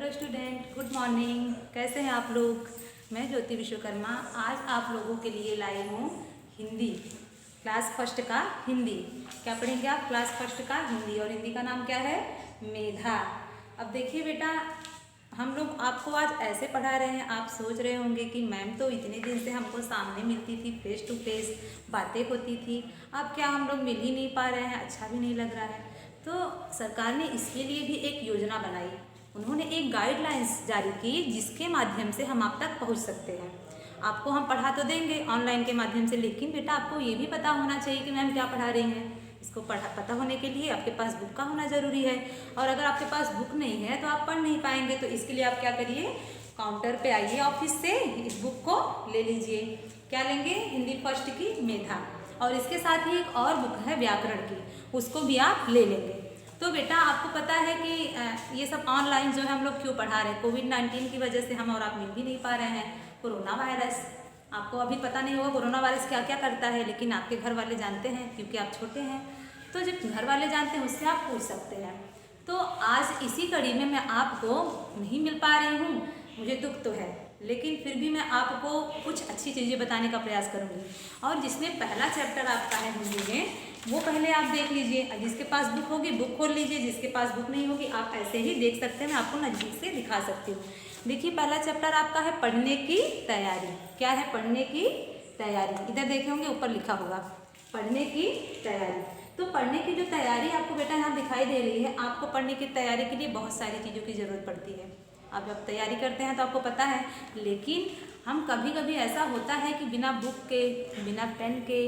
Hello student, good morning. कैसे हैं आप लोग? मैं ज्योति विश्वकर्मा आज आप लोगों के लिए लाई हूँ हिंदी क्लास फर्स्ट का हिंदी। क्या पढ़ेंगे आप? क्लास फर्स्ट का हिंदी। और हिंदी का नाम क्या है? मेधा। अब देखिए बेटा, हम लोग आपको आज ऐसे पढ़ा रहे हैं, आप सोच रहे होंगे कि मैम तो इतने दिन से हमको सामने मिलती थी, फेस टू फेस बातें होती थी, अब क्या हम लोग मिल ही नहीं पा रहे हैं, अच्छा भी नहीं लग रहा है। तो सरकार ने इसके लिए भी एक योजना बनाई। उन्होंने एक गाइडलाइंस जारी की जिसके माध्यम से हम आप तक पहुंच सकते हैं। आपको हम पढ़ा तो देंगे ऑनलाइन के माध्यम से, लेकिन बेटा आपको ये भी पता होना चाहिए कि मैम क्या पढ़ा रही हैं। इसको पता होने के लिए आपके पास बुक का होना ज़रूरी है, और अगर आपके पास बुक नहीं है तो आप पढ़ नहीं पाएंगे। तो इसके लिए आप क्या करिए, काउंटर पे आइए ऑफिस से, इस बुक को ले लीजिए। क्या लेंगे? हिंदी फर्स्ट की मेधा। और इसके साथ ही एक और बुक है व्याकरण की, उसको भी आप ले लेंगे। तो बेटा आपको पता है कि ये सब ऑनलाइन जो है हम लोग क्यों पढ़ा रहे हैं? कोविड-19 की वजह से हम और आप मिल भी नहीं पा रहे हैं। कोरोना वायरस, आपको अभी पता नहीं होगा कोरोना वायरस क्या क्या करता है, लेकिन आपके घर वाले जानते हैं क्योंकि आप छोटे हैं। तो जब घर वाले जानते हैं उससे आप पूछ सकते हैं। तो आज इसी कड़ी में मैं आपको नहीं मिल पा रही हूँ, मुझे दुख तो है, लेकिन फिर भी मैं आपको कुछ अच्छी चीज़ें बताने का प्रयास करूँगी। और जिसमें पहला चैप्टर आपका है हिंदी में, वो पहले आप देख लीजिए। जिसके पास बुक होगी बुक खोल लीजिए, जिसके पास बुक नहीं होगी आप ऐसे ही देख सकते हैं, मैं आपको नज़दीक से दिखा सकती हूँ। देखिए पहला चैप्टर आपका है पढ़ने की तैयारी। क्या है? पढ़ने की तैयारी। इधर देखे होंगे ऊपर लिखा होगा पढ़ने की तैयारी। तो पढ़ने की जो तैयारी आपको बेटा यहाँ दिखाई दे रही है, आपको पढ़ने की तैयारी के लिए बहुत सारी चीज़ों की ज़रूरत पड़ती है। आप जब तैयारी करते हैं तो आपको पता है, लेकिन हम कभी कभी ऐसा होता है कि बिना बुक के, बिना पेन के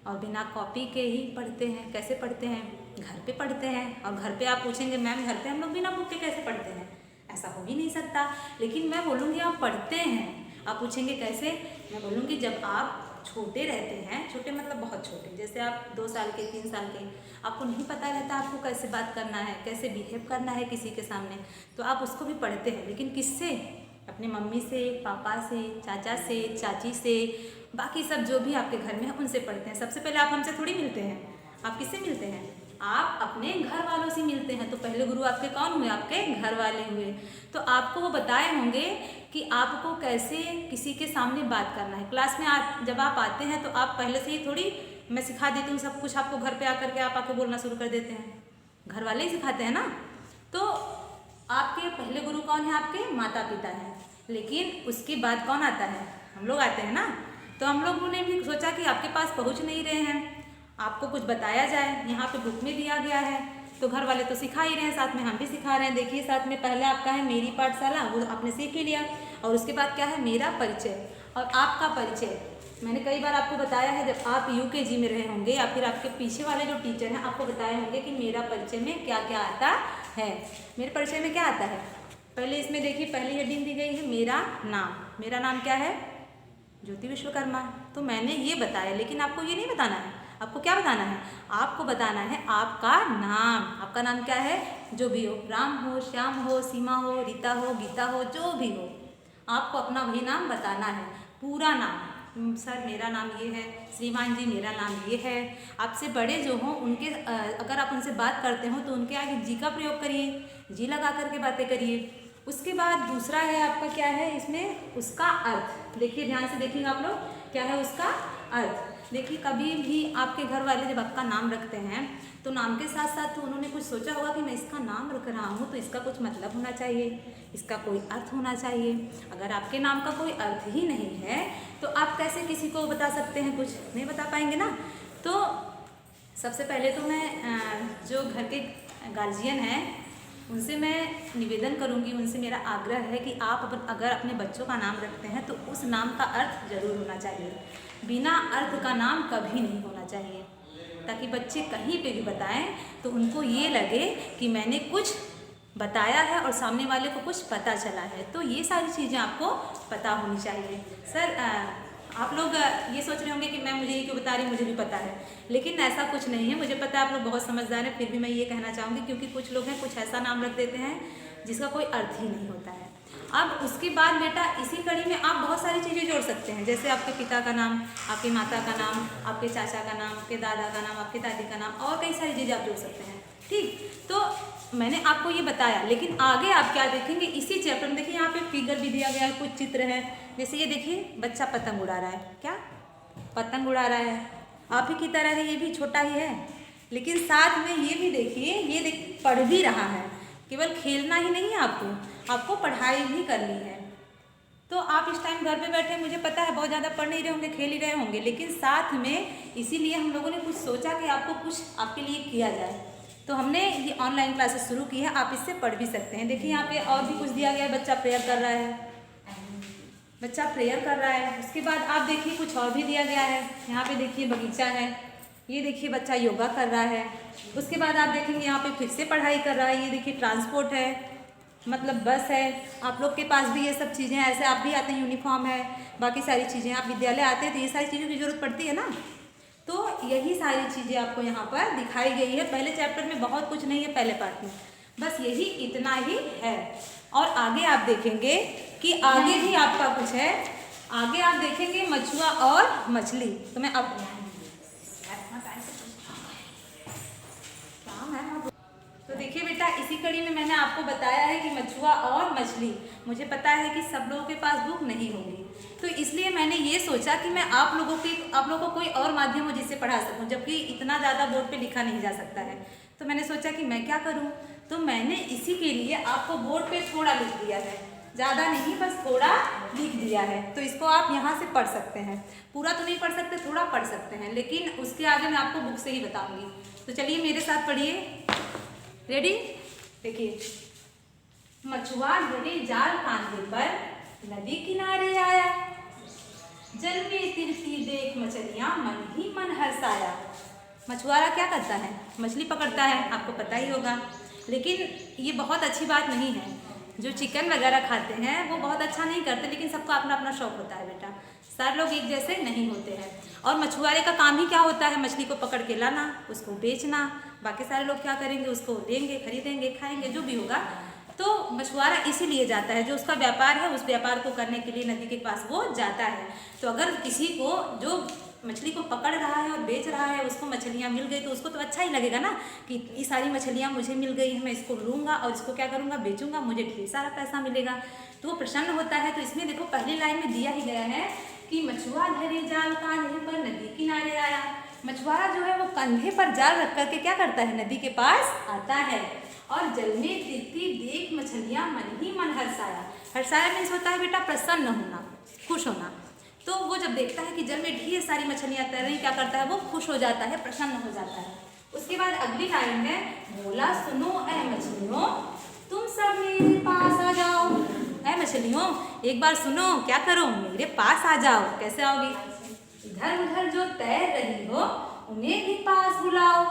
और बिना कॉपी के ही पढ़ते हैं। कैसे पढ़ते हैं? घर पे पढ़ते हैं। और घर पे आप पूछेंगे मैम घर पे हम लोग बिना बुक के कैसे पढ़ते हैं? ऐसा हो ही नहीं सकता। लेकिन मैं बोलूँगी आप पढ़ते हैं। आप पूछेंगे कैसे? मैं बोलूँगी जब आप छोटे रहते हैं, छोटे मतलब बहुत छोटे, जैसे आप 2 साल के 3 साल के, आपको नहीं पता रहता आपको कैसे बात करना है, कैसे बिहेव करना है किसी के सामने, तो आप उसको भी पढ़ते हैं। लेकिन किससे? अपने मम्मी से, पापा से, चाचा से, चाची से, बाकी सब जो भी आपके घर में है उनसे पढ़ते हैं। सबसे पहले आप हमसे थोड़ी मिलते हैं, आप किससे मिलते हैं? आप अपने घर वालों से मिलते हैं। तो पहले गुरु आपके कौन हुए? आपके घर वाले हुए। तो आपको वो बताए होंगे कि आपको कैसे किसी के सामने बात करना है। क्लास में जब आप आते हैं तो आप पहले से ही थोड़ी मैं सिखा देती हूँ सब कुछ, आपको घर पे आकर के आप आके बोलना शुरू कर देते हैं। घर वाले ही सिखाते हैं ना। तो आपके पहले गुरु कौन है? आपके माता पिता हैं। लेकिन उसके बाद कौन आता है? हम लोग आते हैं ना। तो हम लोगों ने भी सोचा कि आपके पास पहुंच नहीं रहे हैं, आपको कुछ बताया जाए। यहाँ पे बुक में दिया गया है, तो घर वाले तो सिखा ही रहे हैं, साथ में हम भी सिखा रहे हैं। देखिए साथ में पहले आपका है मेरी पाठशाला, वो आपने सीख ही लिया। और उसके बाद क्या है? मेरा परिचय और आपका परिचय। मैंने कई बार आपको बताया है, जब आप यूकेजी में रहे होंगे या फिर आपके पीछे वाले जो टीचर हैं आपको बताए होंगे कि मेरा परिचय में क्या क्या आता है। मेरे परिचय में क्या आता है? पहले इसमें देखिए पहली हेडिंग दी गई है मेरा नाम। मेरा नाम क्या है? ज्योति विश्वकर्मा। तो मैंने ये बताया, लेकिन आपको ये नहीं बताना है। आपको क्या बताना है? आपको बताना है आपका नाम। आपका नाम क्या है? जो भी हो, राम हो, श्याम हो, सीमा हो, रीता हो, गीता हो, जो भी हो, आपको अपना वही नाम बताना है, पूरा नाम। सर मेरा नाम ये है, श्रीमान जी मेरा नाम ये है। आपसे बड़े जो हों उनके अगर आप उनसे बात करते हो तो उनके आगे जी का प्रयोग करिए, जी लगा करके बातें करिए। उसके बाद दूसरा है आपका क्या है इसमें? उसका अर्थ। देखिए ध्यान से देखिएगा आप लोग, क्या है उसका अर्थ। देखिए कभी भी आपके घर वाले जब आपका नाम रखते हैं तो नाम के साथ साथ तो उन्होंने कुछ सोचा होगा कि मैं इसका नाम रख रहा हूँ तो इसका कुछ मतलब होना चाहिए, इसका कोई अर्थ होना चाहिए। अगर आपके नाम का कोई अर्थ ही नहीं है तो आप कैसे किसी को बता सकते हैं? कुछ नहीं बता पाएंगे ना। तो सबसे पहले तो मैं जो घर के गार्जियन हैं उनसे मैं निवेदन करूंगी, उनसे मेरा आग्रह है कि आप अगर अपने बच्चों का नाम रखते हैं तो उस नाम का अर्थ जरूर होना चाहिए। बिना अर्थ का नाम कभी नहीं होना चाहिए, ताकि बच्चे कहीं पे भी बताएं तो उनको ये लगे कि मैंने कुछ बताया है और सामने वाले को कुछ पता चला है। तो ये सारी चीज़ें आपको पता होनी चाहिए। सर आप लोग ये सोच रहे होंगे कि मैं मुझे ये क्यों बता रही, मुझे भी पता है, लेकिन ऐसा कुछ नहीं है। मुझे पता है आप लोग बहुत समझदार हैं, फिर भी मैं ये कहना चाहूँगी क्योंकि कुछ लोग हैं कुछ ऐसा नाम रख देते हैं जिसका कोई अर्थ ही नहीं होता है। अब उसके बाद बेटा इसी कड़ी में आप बहुत सारी चीज़ें जोड़ सकते हैं, जैसे आपके पिता का नाम, आपकी माता का नाम, आपके चाचा का नाम, आपके दादा का नाम, आपके दादी का नाम, और कई सारी चीज़ें आप जोड़ सकते हैं। ठीक, तो मैंने आपको ये बताया, लेकिन आगे आप क्या देखेंगे इसी चैप्टर में। देखिए यहाँ पे फिगर भी दिया गया है, कुछ चित्र है। जैसे ये देखिए बच्चा पतंग उड़ा रहा है, क्या पतंग उड़ा रहा है, आप ही की तरह है, ये भी छोटा ही है, लेकिन साथ में ये भी देखिए, ये देख पढ़ भी रहा है। केवल खेलना ही नहीं है आपको पढ़ाई भी करनी है। तो आप इस टाइम घर पे बैठे, मुझे पता है बहुत ज़्यादा पढ़ नहीं रहे होंगे, खेल ही रहे होंगे, लेकिन साथ में इसीलिए हम लोगों ने कुछ सोचा कि आपको कुछ आपके लिए किया जाए, तो हमने ये ऑनलाइन क्लासेस शुरू की है। आप इससे पढ़ भी सकते हैं। देखिए यहाँ पे और भी कुछ दिया गया है, बच्चा प्रेयर कर रहा है, बच्चा प्रेयर कर रहा है। उसके बाद आप देखिए कुछ और भी दिया गया है। यहाँ पे देखिए बगीचा है, ये देखिए बच्चा योगा कर रहा है। उसके बाद आप देखेंगे यहाँ पे फिर से पढ़ाई कर रहा है। ये देखिए ट्रांसपोर्ट है, मतलब बस है। आप लोग के पास भी ये सब चीज़ें हैं, ऐसे आप भी आते हैं, यूनिफॉर्म है, बाकी सारी चीज़ें। आप विद्यालय आते हैं तो ये सारी चीज़ों की ज़रूरत पड़ती है ना, तो यही सारी चीज़ें आपको यहाँ पर दिखाई गई है। पहले चैप्टर में बहुत कुछ नहीं है, पहले पार्ट में बस यही इतना ही है। और आगे आप देखेंगे कि आगे भी आपका कुछ है। आगे आप देखेंगे मछुआ और मछली। तो मैं अब तो देखिए बेटा, इसी कड़ी में मैंने आपको बताया है कि मछुआ और मछली। मुझे पता है कि सब लोगों के पास बुक नहीं होगी, तो इसलिए मैंने ये सोचा कि मैं आप लोगों को कोई और माध्यम हो जिससे पढ़ा सकूं, जबकि इतना ज़्यादा बोर्ड पे लिखा नहीं जा सकता है। तो मैंने सोचा कि मैं क्या करूं, तो मैंने इसी के लिए आपको बोर्ड पे थोड़ा लिख दिया है, ज़्यादा नहीं, बस थोड़ा लिख दिया है। तो इसको आप यहाँ से पढ़ सकते हैं। पूरा तो नहीं पढ़ सकते, थोड़ा पढ़ सकते हैं, लेकिन उसके आगे मैं आपको बुक से ही बताऊँगी। तो चलिए मेरे साथ पढ़िए। रेडी? देखिए, मछुआ घड़े जाल कांधे पर नदी किनारे आया, जल में तिरती देख मछलियां मन ही मन हर्षाया। मछुआरा क्या करता है? मछली पकड़ता है, आपको पता ही होगा। लेकिन ये बहुत अच्छी बात नहीं है। जो चिकन वगैरह खाते हैं वो बहुत अच्छा नहीं करते, लेकिन सबका अपना अपना शौक होता है बेटा, सारे लोग एक जैसे नहीं होते हैं। और मछुआरे का काम ही क्या होता है? मछली को पकड़ के लाना, उसको बेचना। बाकी सारे लोग क्या करेंगे? उसको लेंगे, खरीदेंगे, खाएंगे, जो भी होगा। तो मछुआरा इसीलिए जाता है, जो उसका व्यापार है उस व्यापार को करने के लिए नदी के पास वो जाता है। तो अगर किसी को जो मछली को पकड़ रहा है और बेच रहा है, उसको मछलियाँ मिल गई, तो उसको तो अच्छा ही लगेगा ना कि इतनी सारी मछलियाँ मुझे मिल गई है, मैं इसको लूँगा और इसको क्या करूँगा? बेचूँगा, मुझे ढेर सारा पैसा मिलेगा, तो वो प्रसन्न होता है। तो इसमें देखो पहली लाइन में दिया ही गया है कि मछुआ धरे जाल कांधे पर नदी किनारे आया। मछुआरा जो है वो कंधे पर जाल रख करके क्या करता है? नदी के पास आता है। और जल में तिरती देख मछलियां मन ही मन हर्षाया। हर्षाया मीन्स होता है बेटा प्रसन्न होना, खुश होना। तो वो जब देखता है कि जल में ढेर सारी मछलियां तैर रही, क्या करता है? वो खुश हो जाता है, प्रसन्न हो जाता है। उसके बाद अगली लाइन है, बोला सुनो ऐ मछलियों तुम सब मेरे पास आ जाओ। ऐ मछलियों एक बार सुनो, क्या करो? मेरे पास आ जाओ। कैसे आओगी? इधर उधर जो तैर रही हो उन्हें भी पास बुलाओ।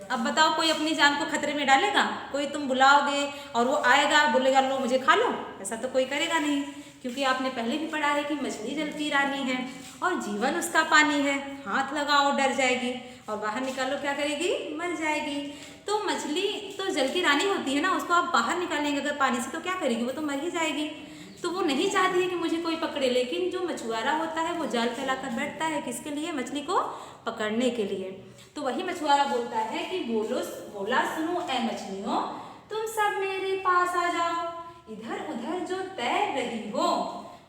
अब बताओ, कोई अपनी जान को खतरे में डालेगा? कोई तुम बुलाओगे और वो आएगा बोलेगा लो मुझे खा लो? ऐसा तो कोई करेगा नहीं, क्योंकि आपने पहले भी पढ़ा है कि मछली जल की रानी है और जीवन उसका पानी है। हाथ लगाओ डर जाएगी और बाहर निकालो क्या करेगी? मर जाएगी। तो मछली तो जल की रानी होती है ना, उसको आप बाहर निकालेंगे अगर पानी से तो क्या करेगी? वो तो मर ही जाएगी। तो वो नहीं चाहती है कि मुझे कोई पकड़े, लेकिन जो मछुआरा होता है वो जाल फैलाकर बैठता है, किसके लिए? मछली को पकड़ने के लिए। तो वही मछुआरा बोलता है कि बोला सुनो ऐ मछलियों तुम सब मेरे पास आ जाओ। इधर उधर जो तैर रही हो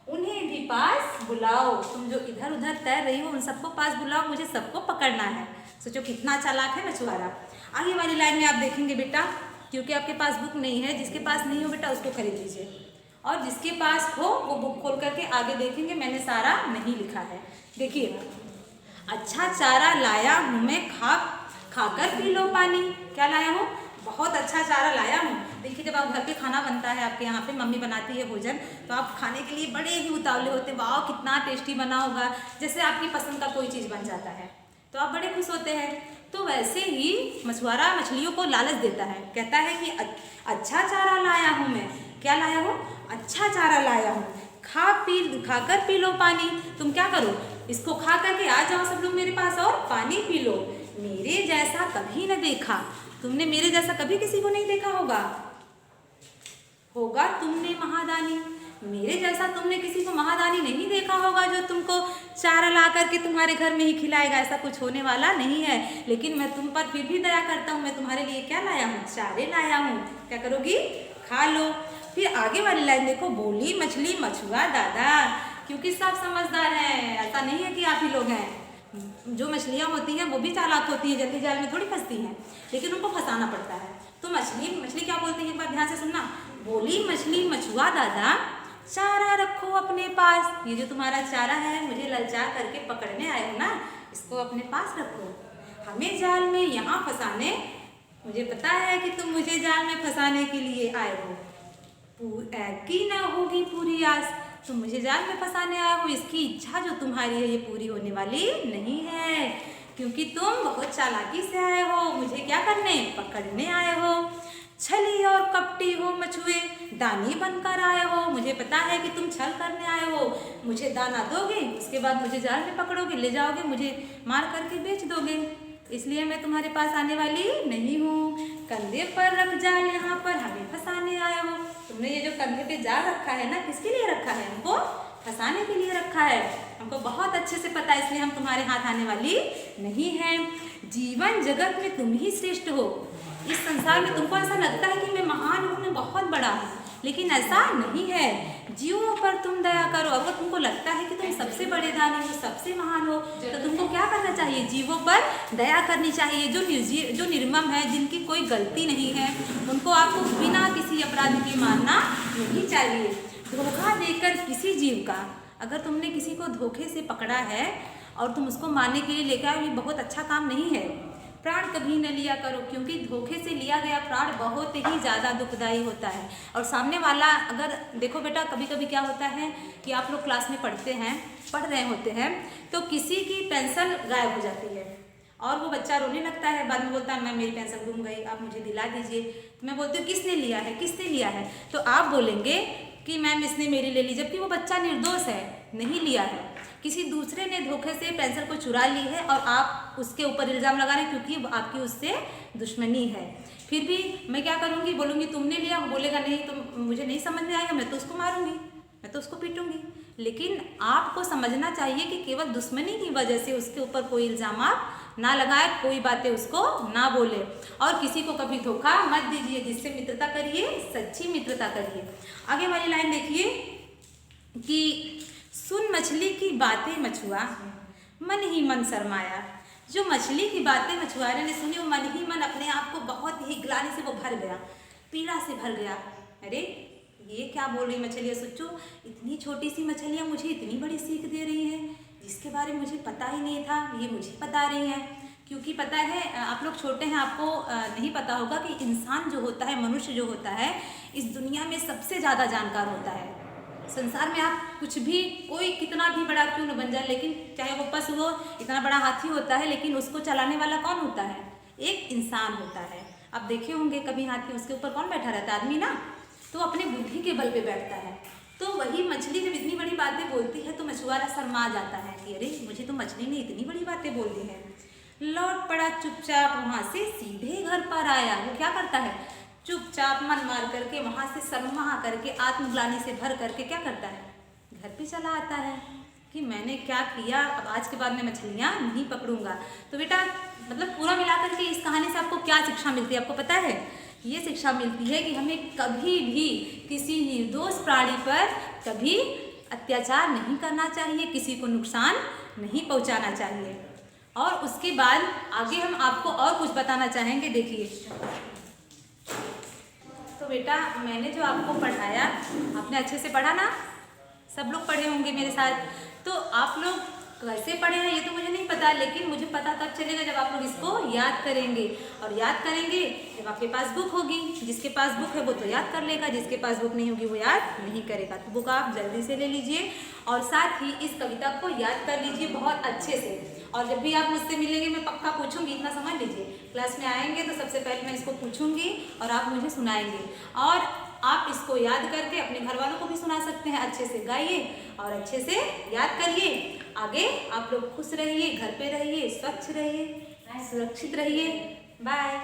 उन्हें भी पास बुलाओ। तुम जो इधर उधर तैर रही हो उन सबको पास बुलाओ, मुझे सबको पकड़ना है। सोचो कितना चालाक है मछुआरा। आगे वाली लाइन में आप देखेंगे बेटा, क्योंकि आपके पास बुक नहीं है, जिसके पास नहीं हो बेटा उसको खरीद लीजिए, और जिसके पास हो वो बुक खोल करके आगे देखेंगे, मैंने सारा नहीं लिखा है। देखिए, अच्छा चारा लाया हूँ मैं, खाकर पी लो पानी। क्या लाया हूँ? बहुत अच्छा चारा लाया हूँ। देखिए, जब आप घर पे खाना बनता है, आपके यहाँ पे मम्मी बनाती है भोजन, तो आप खाने के लिए बड़े ही उतावले होते हैं, वाह कितना टेस्टी बना होगा। जैसे आपकी पसंद का कोई चीज़ बन जाता है तो आप बड़े खुश होते हैं। तो वैसे ही मछुआरा मछलियों को लालच देता है, कहता है कि अच्छा चारा लाया हूँ मैं। क्या लाया हूँ? अच्छा चारा लाया हूँ, खाकर पी लो पानी। तुम क्या करो? इसको खा करके आ जाओ सब लोग मेरे पास और पानी पी लो। मेरे जैसा कभी न देखा, तुमने मेरे जैसा कभी किसी को नहीं देखा होगा तुमने महादानी। मेरे जैसा तुमने किसी को महादानी नहीं देखा होगा जो तुमको चारा ला करके तुम्हारे घर में ही खिलाएगा, ऐसा कुछ होने वाला नहीं है। लेकिन मैं तुम पर फिर भी दया करता हूँ, मैं तुम्हारे लिए क्या लाया हूँ, चारे लाया हूँ, क्या करोगी, खा लो। फिर आगे वाली लाइन देखो, बोली मछली मछुआ दादा, क्योंकि सब समझदार हैं, ऐसा नहीं है कि आप ही लोग हैं। जो मछलियाँ होती हैं वो भी चालाक होती हैं, जल्दी जाल में थोड़ी फंसती हैं, लेकिन उनको फंसाना पड़ता है। तो मछली क्या बोलती है, एक बार ध्यान से सुनना। बोली मछली मछुआ दादा, चारा रखो अपने पास। ये जो तुम्हारा चारा है, मुझे ललचा करके पकड़ने आए हो ना, इसको अपने पास रखो। हमें जाल में यहाँ फंसाने, मुझे पता है कि तुम मुझे जाल में फंसाने के लिए आए हो, की ना होगी पूरी आस। तुम मुझे जाल में फंसाने आए हो, इसकी इच्छा जो तुम्हारी है ये पूरी होने वाली नहीं है, क्योंकि तुम बहुत चालाकी से आए हो, मुझे क्या करने, पकड़ने आए हो। छली और कपटी हो मछुए, दानी बनकर आए हो। मुझे पता है कि तुम छल करने आए हो, मुझे दाना दोगे, उसके बाद मुझे जाल में पकड़ोगे, ले जाओगे, मुझे मार करके बेच दोगे, इसलिए मैं तुम्हारे पास आने वाली नहीं हूँ। कंधे पर रख जाल, यहाँ पर हमें फंसाने आए हो। तुमने ये जो कंधे पे जाल रखा है ना, किसके लिए रखा है, हमको फंसाने के लिए रखा है। हमको बहुत अच्छे से पता है, इसलिए हम तुम्हारे हाथ आने वाली नहीं है। जीवन जगत में तुम ही श्रेष्ठ हो। इस संसार में तुमको ऐसा लगता है कि मैं महान हूँ, मैं बहुत बड़ा हूँ, लेकिन ऐसा नहीं है। जीवों पर तुम दया करो। अगर तुमको लगता है कि तुम सबसे बड़े दानी हो, सबसे महान हो, तो तुमको क्या करना चाहिए, जीवों पर दया करनी चाहिए। जो निर्मम है, जिनकी कोई गलती नहीं है, उनको आपको बिना किसी अपराध के मारना नहीं चाहिए। धोखा देकर किसी जीव का, अगर तुमने किसी को धोखे से पकड़ा है और तुम उसको मारने के लिए लेकर आए, ये बहुत अच्छा काम नहीं है। प्राण कभी न लिया करो, क्योंकि धोखे से लिया गया प्राण बहुत ही ज़्यादा दुखदायी होता है। और सामने वाला, अगर देखो बेटा, कभी कभी क्या होता है कि आप लोग क्लास में पढ़ रहे होते हैं, तो किसी की पेंसिल गायब हो जाती है और वो बच्चा रोने लगता है, बाद में बोलता है मैम मेरी पेंसिल गुम गई, आप मुझे दिला दीजिए। तो मैं बोलती हूँ किसने लिया है, किसने लिया है, तो आप बोलेंगे कि मैम इसने मेरी ले ली, जबकि वो बच्चा निर्दोष है, नहीं लिया है। किसी दूसरे ने धोखे से पेंसिल को चुरा ली है और आप उसके ऊपर इल्ज़ाम लगा रहे हैं, क्योंकि आपकी उससे दुश्मनी है। फिर भी मैं क्या करूँगी, बोलूँगी तुमने लिया, वो बोलेगा नहीं, तो मुझे नहीं समझ में आएगा, मैं तो उसको मारूंगी, मैं तो उसको पीटूंगी। लेकिन आपको समझना चाहिए कि केवल दुश्मनी की वजह से उसके ऊपर कोई इल्ज़ाम आप ना लगाए, कोई बातें उसको ना बोले, और किसी को कभी धोखा मत दीजिए। जिससे मित्रता करिए, सच्ची मित्रता करिए। आगे वाली लाइन देखिए कि सुन मछली की बातें मछुआ, मन ही मन शर्माया। जो मछली की बातें मछुआरे ने सुनी, वो मन ही मन अपने आप को बहुत ही ग्लानि से वो भर गया, पीड़ा से भर गया। अरे ये क्या बोल रही मछलियाँ, सोचो इतनी छोटी सी मछलियाँ मुझे इतनी बड़ी सीख दे रही हैं, जिसके बारे में मुझे पता ही नहीं था, ये मुझे बता रही हैं। क्योंकि पता है, आप लोग छोटे हैं, आपको नहीं पता होगा कि इंसान जो होता है, मनुष्य जो होता है, इस दुनिया में सबसे ज़्यादा जानकार होता है। संसार में आप कुछ भी, कोई कितना भी बड़ा क्यों न बन जाए, लेकिन चाहे वो पशु हो, इतना बड़ा हाथी होता है, लेकिन उसको चलाने वाला कौन होता है, एक इंसान होता है। आप देखे होंगे कभी हाथी, उसके ऊपर कौन बैठा रहता है, आदमी ना, तो अपने बुद्धि के बल पे बैठता है। तो वही मछली जब इतनी बड़ी बातें बोलती है, तो मछुआरा शर्मा जाता है कि अरे मुझे तो मछली ने इतनी बड़ी बातें बोल दी है। लौट पड़ा चुपचाप, वहाँ से सीधे घर पर आया। वो क्या करता है, चुपचाप मन मार करके, वहाँ से शर्मा करके, आत्मग्लानि से भर करके क्या करता है, घर पे चला आता है कि मैंने क्या किया, अब आज के बाद मैं मछलियाँ नहीं पकड़ूंगा। तो बेटा मतलब पूरा मिलाकर के इस कहानी से आपको क्या शिक्षा मिलती है, आपको पता है? ये शिक्षा मिलती है कि हमें कभी भी किसी निर्दोष प्राणी पर कभी अत्याचार नहीं करना चाहिए, किसी को नुकसान नहीं पहुंचाना चाहिए। और उसके बाद आगे हम आपको और कुछ बताना चाहेंगे। देखिए, तो बेटा मैंने जो आपको पढ़ाया, आपने अच्छे से पढ़ा ना? सब लोग पढ़े होंगे मेरे साथ। तो आप लोग कैसे पढ़े हैं ये तो मुझे नहीं पता, लेकिन मुझे पता तब चलेगा जब आप लोग इसको याद करेंगे। और याद करेंगे जब आपके पास बुक होगी। जिसके पास बुक है वो तो याद कर लेगा, जिसके पास बुक नहीं होगी वो याद नहीं करेगा। तो बुक आप जल्दी से ले लीजिए और साथ ही इस कविता को याद कर लीजिए बहुत अच्छे से। और जब भी आप मुझसे मिलेंगे मैं पक्का पूछूंगी, इतना समझ लीजिए। क्लास में आएंगे तो सबसे पहले मैं इसको पूछूंगी और आप मुझे सुनाएंगे। और आप इसको याद करके अपने घर वालों को भी सुना सकते हैं। अच्छे से गाइए और अच्छे से याद करिए। आगे आप लोग खुश रहिए, घर पे रहिए, स्वच्छ रहिए, सुरक्षित रहिए। बाय।